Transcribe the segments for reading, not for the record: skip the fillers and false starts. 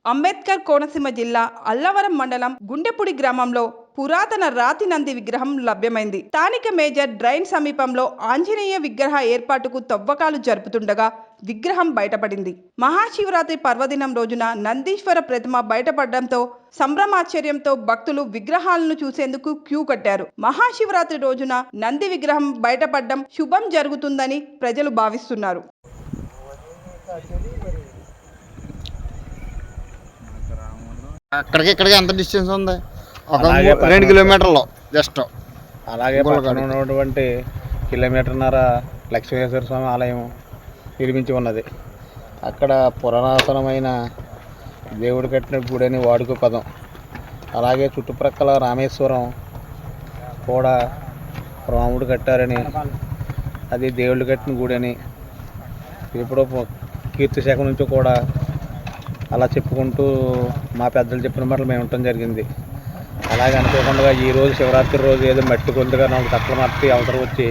అంబేద్కర్ కోనసీమ జిల్లా అల్లవరం మండలం గుండెపూడి గ్రామంలో పురాతన రాతి నంది విగ్రహం లభ్యమైంది. స్థానిక మేజర్ డ్రైన్ సమీపంలో ఆంజనేయ విగ్రహ ఏర్పాటుకు తవ్వకాలు జరుపుతుండగా విగ్రహం బయటపడింది. మహాశివరాత్రి పర్వదినం రోజున నందీశ్వర ప్రతిమ బయటపడడంతో సంభ్రమాశ్చర్యంతో భక్తులు విగ్రహాలను చూసేందుకు క్యూ కట్టారు. మహాశివరాత్రి రోజున నంది విగ్రహం బయటపడడం శుభం జరుగుతుందని ప్రజలు భావిస్తున్నారు. ఇక్కడికి ఎంత డిస్టెన్స్ ఉంది? ఒక 2 కిలోమీటర్లు జస్ట్. అలాగే పక్కన ఉన్నటువంటి కిలోమీటర్న్నర లక్ష్మీశ్వర స్వామి ఆలయం నిర్మించి ఉన్నది. అక్కడ పురాతనమైన దేవుడు కట్టిన గుడి అని వాడుక పదం. అలాగే చుట్టుప్రక్కల రామేశ్వరం కూడా రాముడు కట్టారని, అది దేవుడు కట్టిన గుడి అని ఎప్పుడో కీర్తిశాఖ నుంచి కూడా అలా చెప్పుకుంటూ మా పెద్దలు చెప్పిన మాటలు మేము ఉండటం జరిగింది. అలాగే అనుకోకుండా ఈరోజు శివరాత్రి రోజు ఏదో మట్టి కొద్దిగా నాకు తక్కువ మట్టి అవసరం వచ్చి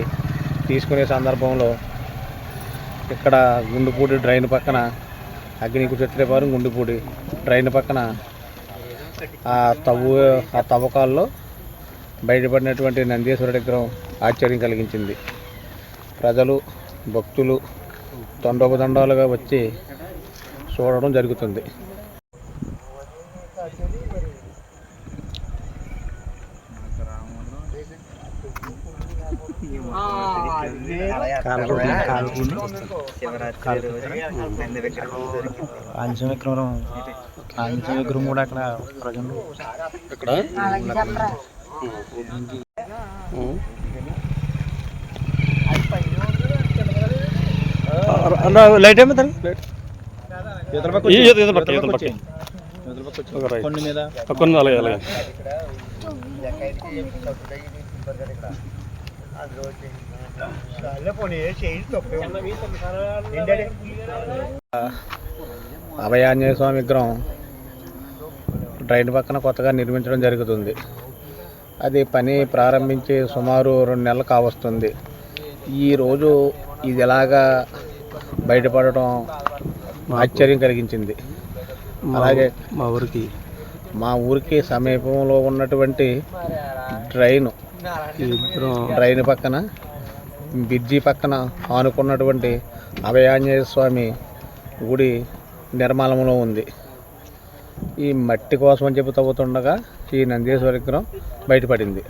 తీసుకునే సందర్భంలో ఇక్కడ గుండుపూడి డ్రైన్ పక్కన అగ్నికి చెట్లేపారు గుండుపూడి డ్రైన్ పక్కన ఆ తవ్వకాల్లో బయటపడినటువంటి నందీశ్వరుడి విగ్రహం ఆశ్చర్యం కలిగించింది. ప్రజలు భక్తులు తండోపదండాలుగా వచ్చి చూడడం జరుగుతుంది. ఆంజనేయ విగ్రహం కూడా అక్కడ ప్రజలు లైట్ ఏమో కొన్ని మీద కొన్ని అలాగే అలాగే అభయాంజనేయ స్వామి విగ్రహం డ్రైన్ పక్కన కొత్తగా నిర్మించడం జరుగుతుంది. అది పని ప్రారంభించి సుమారు 2 నెలలు కావస్తుంది. ఈరోజు ఇది ఎలాగా బయటపడటం ఆశ్చర్యం కలిగించింది. అలాగే మా ఊరికి సమీపంలో ఉన్నటువంటి డ్రైన్ పక్కన బ్రిడ్జి పక్కన ఆనుకున్నటువంటి అభయాంజనేయ స్వామి గుడి నిర్మాణంలో ఉంది. ఈ మట్టి కోసం అని చెప్పి తవ్వుతుండగా ఈ నందీశ్వర విగ్రహం బయటపడింది.